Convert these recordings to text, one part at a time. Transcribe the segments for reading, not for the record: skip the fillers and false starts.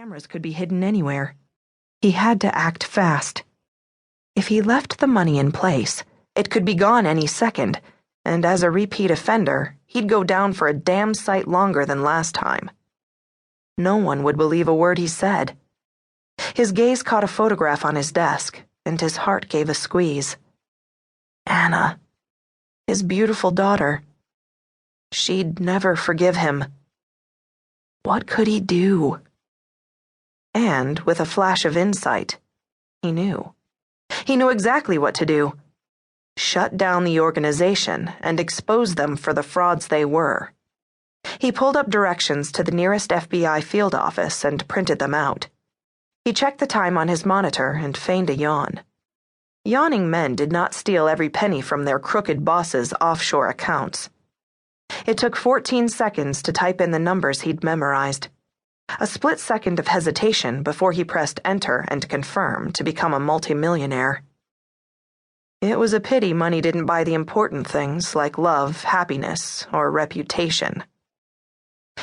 cameras could be hidden anywhere. He had to act fast. If he left the money in place, it could be gone any second, and as a repeat offender, he'd go down for a damn sight longer than last time. No one would believe a word he said. His gaze caught a photograph on his desk, and his heart gave a squeeze. Anna, his beautiful daughter. She'd never forgive him. What could he do? And, with a flash of insight, he knew. He knew exactly what to do. Shut down the organization and expose them for the frauds they were. He pulled up directions to the nearest FBI field office and printed them out. He checked the time on his monitor and feigned a yawn. Yawning men did not steal every penny from their crooked bosses' offshore accounts. It took 14 seconds to type in the numbers he'd memorized. A split second of hesitation before he pressed enter and confirm to become a multimillionaire. It was a pity money didn't buy the important things like love, happiness, or reputation.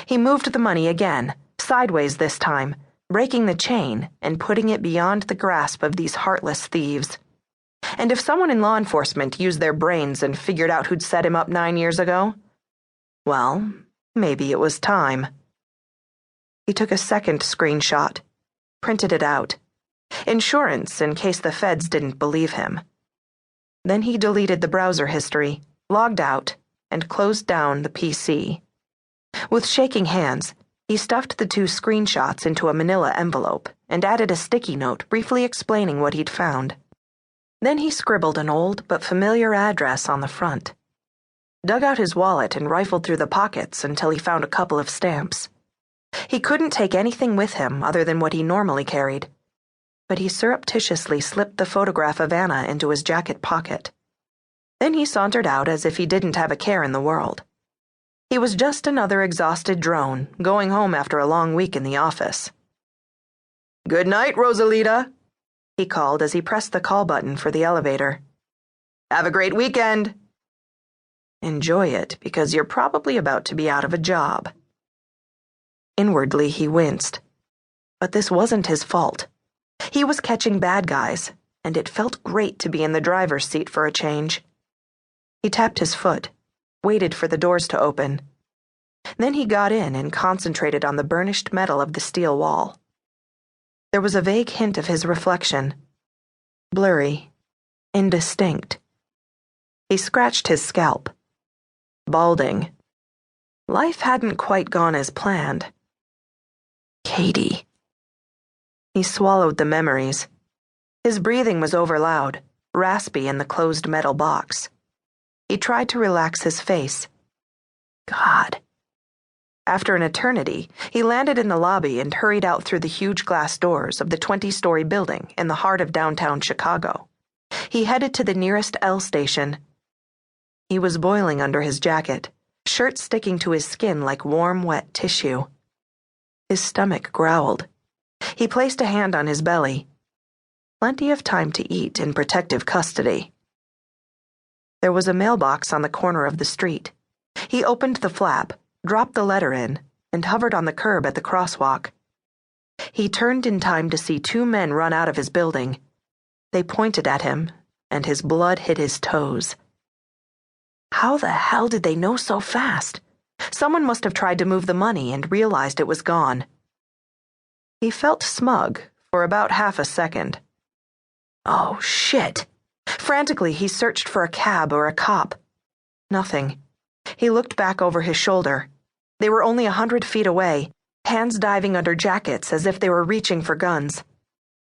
He moved the money again, sideways this time, breaking the chain and putting it beyond the grasp of these heartless thieves. And if someone in law enforcement used their brains and figured out who'd set him up 9 years ago, well, maybe it was time. He took a second screenshot, printed it out. Insurance in case the feds didn't believe him. Then he deleted the browser history, logged out, and closed down the PC. With shaking hands, he stuffed the 2 screenshots into a manila envelope and added a sticky note briefly explaining what he'd found. Then he scribbled an old but familiar address on the front. Dug out his wallet and rifled through the pockets until he found a couple of stamps. He couldn't take anything with him other than what he normally carried, but he surreptitiously slipped the photograph of Anna into his jacket pocket. Then he sauntered out as if he didn't have a care in the world. He was just another exhausted drone, going home after a long week in the office. "Good night, Rosalita," he called as he pressed the call button for the elevator. "Have a great weekend." Enjoy it, because you're probably about to be out of a job. Inwardly, he winced. But this wasn't his fault. He was catching bad guys, and it felt great to be in the driver's seat for a change. He tapped his foot, waited for the doors to open. Then he got in and concentrated on the burnished metal of the steel wall. There was a vague hint of his reflection. Blurry, indistinct. He scratched his scalp. Balding. Life hadn't quite gone as planned. Katie. He swallowed the memories. His breathing was overloud, raspy in the closed metal box. He tried to relax his face. God. After an eternity, he landed in the lobby and hurried out through the huge glass doors of the 20-story building in the heart of downtown Chicago. He headed to the nearest L station. He was boiling under his jacket, shirt sticking to his skin like warm, wet tissue. His stomach growled. He placed a hand on his belly. Plenty of time to eat in protective custody. There was a mailbox on the corner of the street. He opened the flap, dropped the letter in, and hovered on the curb at the crosswalk. He turned in time to see 2 men run out of his building. They pointed at him, and his blood hit his toes. How the hell did they know so fast? Someone must have tried to move the money and realized it was gone. He felt smug for about half a second. Oh, shit. Frantically, he searched for a cab or a cop. Nothing. He looked back over his shoulder. They were only 100 feet away, hands diving under jackets as if they were reaching for guns.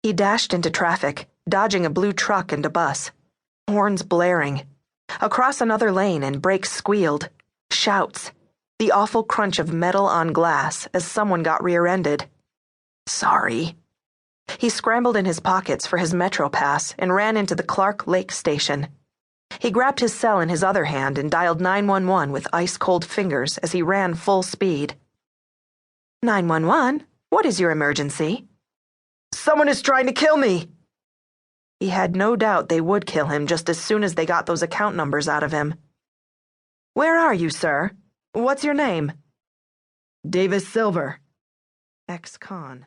He dashed into traffic, dodging a blue truck and a bus. Horns blaring. Across another lane and brakes squealed. Shouts. The awful crunch of metal on glass as someone got rear-ended. Sorry. He scrambled in his pockets for his Metro pass and ran into the Clark Lake station. He grabbed his cell in his other hand and dialed 911 with ice-cold fingers as he ran full speed. 911? What is your emergency? Someone is trying to kill me! He had no doubt they would kill him just as soon as they got those account numbers out of him. Where are you, sir? What's your name? Davis Silver. Ex-con.